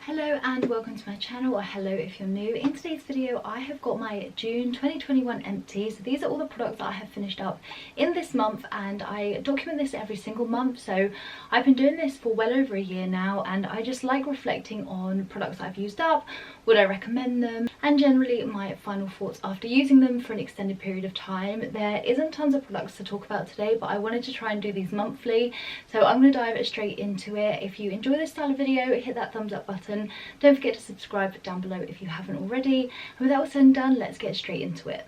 Hello and welcome to my channel, or hello if you're new. In today's video I have got my June 2021 empties. These are all the products that I have finished up in this month, and I document this every single month. So I've been doing this for well over a year now, and I just like reflecting on products that I've used up, would I recommend them, and generally my final thoughts after using them for an extended period of time. There isn't tons of products to talk about today, but I wanted to try and do these monthly, so I'm going to dive straight into it. If you enjoy this style of video, hit that thumbs up button. Don't forget to subscribe down below if you haven't already. And with that all said and done, let's get straight into it.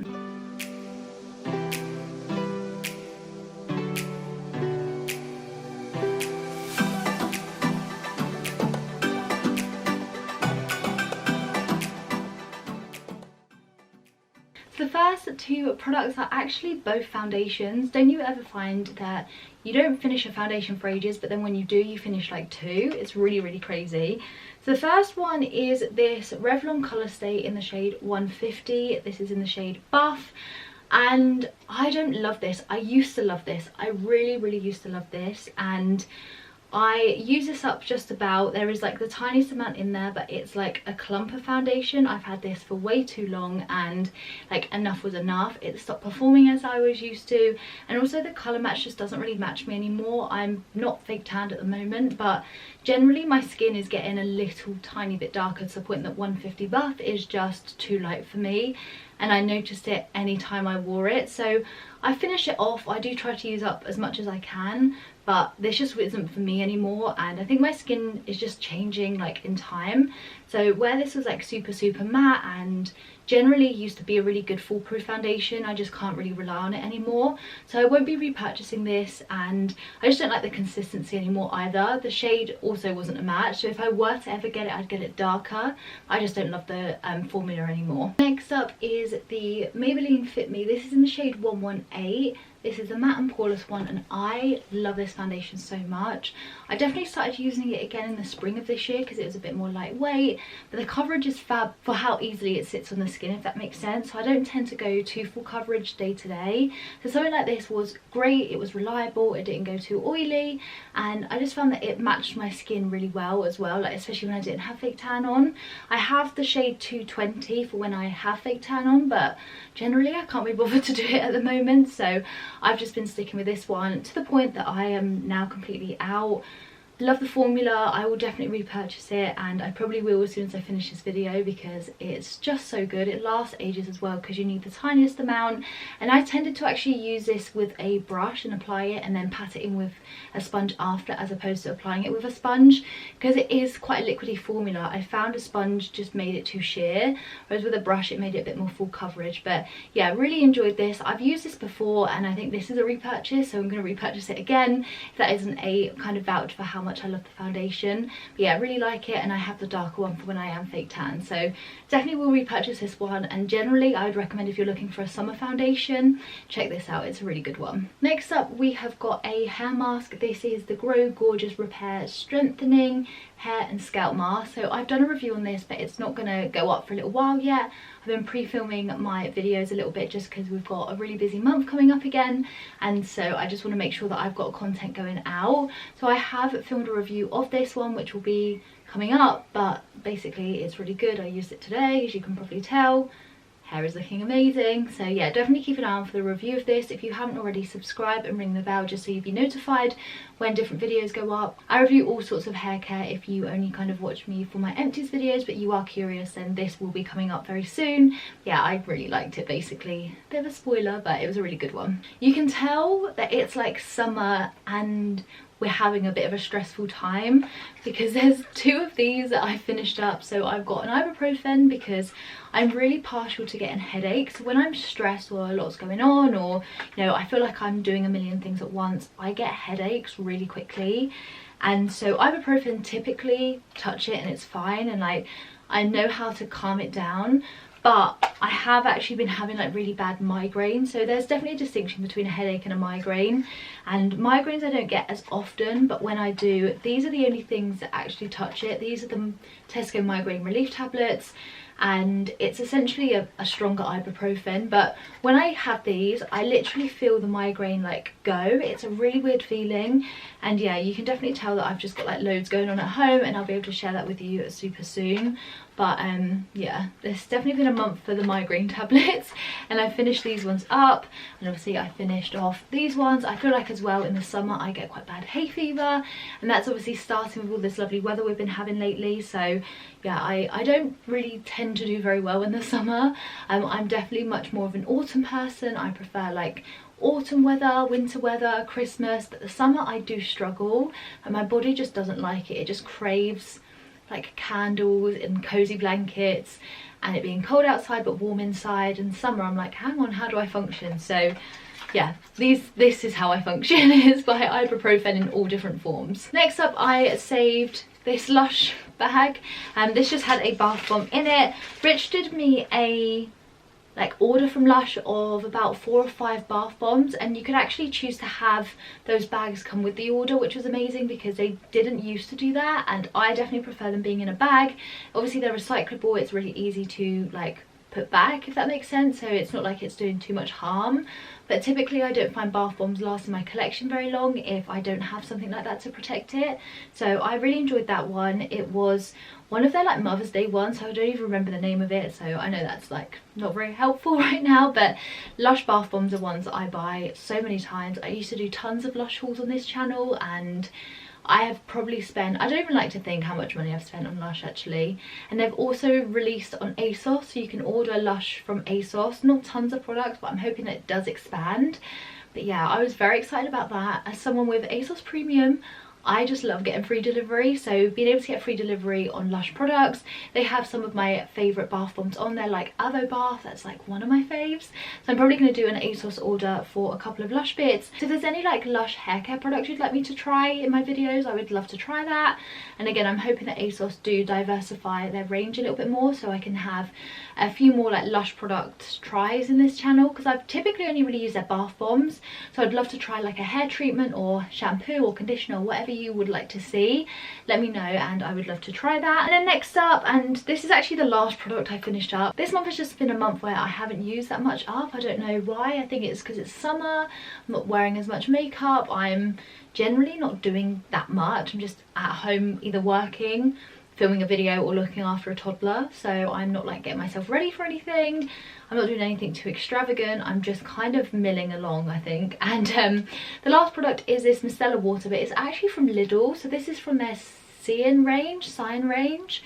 So the first two products are actually both foundations. Don't you ever find that you don't finish a foundation for ages, but then when you do, you finish like two? It's really crazy. So the first one is this Revlon Colorstay in the shade 150. This is in the shade Buff, and I don't love this. I used to love this. I really used to love this, and I use this up just about. There is like the tiniest amount in there, but it's like a clump of foundation. I've had this for way too long, and like enough was enough. It stopped performing as I was used to, and also the colour match just doesn't really match me anymore. I'm not fake tanned at the moment, but generally my skin is getting a little tiny bit darker to the point that 150 Buff is just too light for me, and I noticed it anytime I wore it. So I finish it off. I do try to use up as much as I can, but this just isn't for me anymore, and I think my skin is just changing like in time. So where this was like super matte and generally used to be a really good foolproof foundation, I just can't really rely on it anymore. So I won't be repurchasing this, and I just don't like the consistency anymore either. The shade also wasn't a match, so if I were to ever get it, I'd get it darker. I just don't love the formula anymore. Next up is the Maybelline Fit Me. This is in the shade 118. This is a matte and poreless one, and I love this foundation so much. I definitely started using it again in the spring of this year because it was a bit more lightweight, but the coverage is fab for how easily it sits on the skin, if that makes sense. So I don't tend to go too full coverage day to day. So something like this was great. It was reliable, it didn't go too oily, and I just found that it matched my skin really well as well, like especially when I didn't have fake tan on. I have the shade 220 for when I have fake tan on, but generally I can't be bothered to do it at the moment, so I've just been sticking with this one to the point that I am now completely out. Love the formula. I will definitely repurchase it, and I probably will as soon as I finish this video because it's just so good. It lasts ages as well because you need the tiniest amount, and I tended to actually use this with a brush and apply it and then pat it in with a sponge after, as opposed to applying it with a sponge, because it is quite a liquidy formula. I found a sponge just made it too sheer, whereas with a brush it made it a bit more full coverage. But yeah, really enjoyed this. I've used this before, and I think this is a repurchase, so I'm going to repurchase it again if that isn't a kind of vouch for how much I love the foundation. But yeah, I really like it, and I have the darker one for when I am fake tan, so definitely will repurchase this one. And generally I would recommend, if you're looking for a summer foundation, check this out. It's a really good one. Next up we have got a hair mask. This is the Grow Gorgeous Repair Strengthening Hair and Scalp Mask. So I've done a review on this, but it's not going to go up for a little while yet. I've been pre-filming my videos a little bit just because we've got a really busy month coming up again, and so I just want to make sure that I've got content going out. So I have filmed a review of this one which will be coming up, but basically it's really good. I used it today, as you can probably tell. Hair is looking amazing, so yeah, definitely keep an eye on for the review of this. If you haven't already, subscribe and ring the bell just so you'll be notified when different videos go up. I review all sorts of hair care. If you only kind of watch me for my empties videos but you are curious, then this will be coming up very soon. Yeah, I really liked it. Basically, bit of a spoiler, but it was a really good one. You can tell that it's like summer and we're having a bit of a stressful time because there's two of these that I finished up. So I've got an ibuprofen because I'm really partial to getting headaches. When I'm stressed or a lot's going on, or you know, I feel like I'm doing a million things at once, I get headaches really quickly. And so ibuprofen, typically touch it and it's fine, and like I know how to calm it down. But I have actually been having like really bad migraines, so there's definitely a distinction between a headache and a migraine. And migraines I don't get as often, but when I do, these are the only things that actually touch it. These are the Tesco migraine relief tablets, and it's essentially a stronger ibuprofen, but when I have these I literally feel the migraine like go. It's a really weird feeling, and yeah, you can definitely tell that I've just got like loads going on at home, and I'll be able to share that with you super soon. But yeah, it's definitely been a month for the migraine tablets, and I finished these ones up, and obviously I finished off these ones. I feel like as well in the summer I get quite bad hay fever, and that's obviously starting with all this lovely weather we've been having lately. So yeah, I don't really tend to do very well in the summer. I'm definitely much more of an autumn person. I prefer like autumn weather, winter weather, Christmas, but the summer I do struggle, and my body just doesn't like it. It just craves like candles and cozy blankets, and it being cold outside but warm inside. And summer I'm like, hang on, how do I function? So yeah, this is how I function, is by ibuprofen in all different forms. Next up, I saved this Lush bag, and this just had a bath bomb in it. Rich did me a order from Lush of about 4 or 5 bath bombs, and you could actually choose to have those bags come with the order, which was amazing because they didn't used to do that, and I definitely prefer them being in a bag. Obviously they're recyclable, it's really easy to like put back, if that makes sense, so it's not like it's doing too much harm. But typically I don't find bath bombs last in my collection very long if I don't have something like that to protect it. So I really enjoyed that one. It was one of their like Mother's Day ones, so I don't even remember the name of it, so I know that's like not very helpful right now. But Lush bath bombs are ones that I buy so many times. I used to do tons of Lush hauls on this channel, and I have probably spent, I don't even like to think how much money I've spent on Lush actually. And they've also released on ASOS, so you can order Lush from ASOS. Not tons of products, but I'm hoping that it does expand. But yeah, I was very excited about that. As someone with ASOS Premium, I just love getting free delivery, so being able to get free delivery on Lush products. They have some of my favourite bath bombs on there, like Avo Bath, that's like one of my faves. So I'm probably going to do an ASOS order for a couple of Lush bits. So if there's any like Lush hair care products you'd like me to try in my videos, I would love to try that. And again, I'm hoping that ASOS do diversify their range a little bit more, so I can have a few more like Lush product tries in this channel, because I've typically only really used their bath bombs. So I'd love to try like a hair treatment or shampoo or conditioner, whatever you would like to see, let me know, and I would love to try that. And then next up, and this is actually the last product I finished up. This month has just been a month where I haven't used that much up. I don't know why. I think it's because it's summer, I'm not wearing as much makeup, I'm generally not doing that much. I'm just at home either working, filming a video, or looking after a toddler, so I'm not like getting myself ready for anything. I'm not doing anything too extravagant. I'm just kind of milling along, I think. And the last product is this Micellar Water, but it's actually from Lidl. So this is from their Cyan range,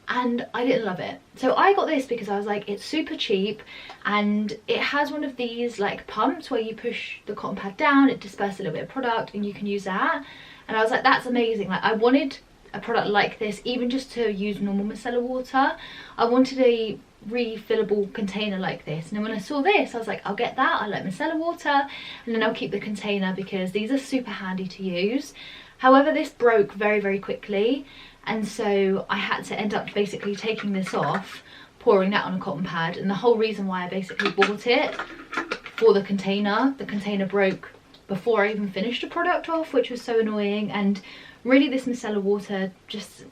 and I didn't love it. So I got this because I was like, it's super cheap, and it has one of these like pumps where you push the cotton pad down, it disperses a little bit of product, and you can use that. And I was like, that's amazing. Like, I wanted a product like this, even just to use normal micellar water. I wanted a refillable container like this, and then when I saw this I was like, I'll get that. I like micellar water, and then I'll keep the container because these are super handy to use. However, this broke very quickly, and so I had to end up basically taking this off, pouring that on a cotton pad. And the whole reason why I basically bought it for the container broke before I even finished the product off, which was so annoying. And really, this micellar water just,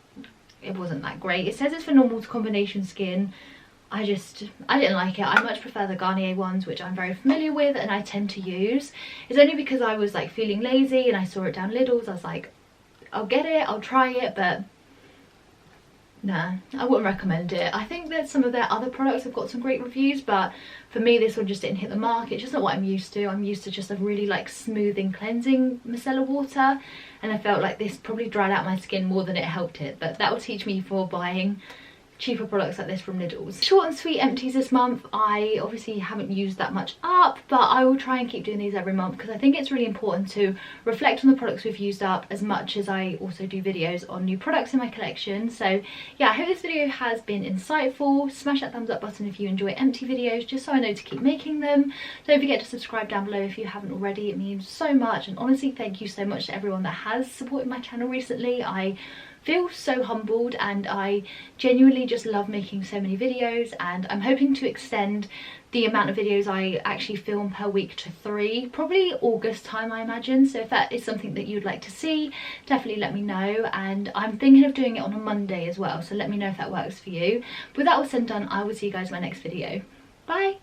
it wasn't that great. It says it's for normal to combination skin. I didn't like it. I much prefer the Garnier ones, which I'm very familiar with and I tend to use. It's only because I was like feeling lazy and I saw it down Lidl's. I was like, I'll get it, I'll try it, but nah, I wouldn't recommend it. I think that some of their other products have got some great reviews, but for me this one just didn't hit the mark. It's just not what I'm used to. I'm used to just a really like smoothing, cleansing micellar water, and I felt like this probably dried out my skin more than it helped it. But that will teach me for buying cheaper products like this from Lidl's. Short and sweet empties this month. I obviously haven't used that much up, but I will try and keep doing these every month because I think it's really important to reflect on the products we've used up, as much as I also do videos on new products in my collection. So yeah, I hope this video has been insightful. Smash that thumbs up button if you enjoy empty videos, just so I know to keep making them. Don't forget to subscribe down below if you haven't already. It means so much, and honestly thank you so much to everyone that has supported my channel recently. I feel so humbled, and I genuinely just love making so many videos, and I'm hoping to extend the amount of videos I actually film per week to 3, probably August time I imagine. So if that is something that you'd like to see, definitely let me know. And I'm thinking of doing it on a Monday as well, so let me know if that works for you. But with that all said and done, I will see you guys in my next video. Bye!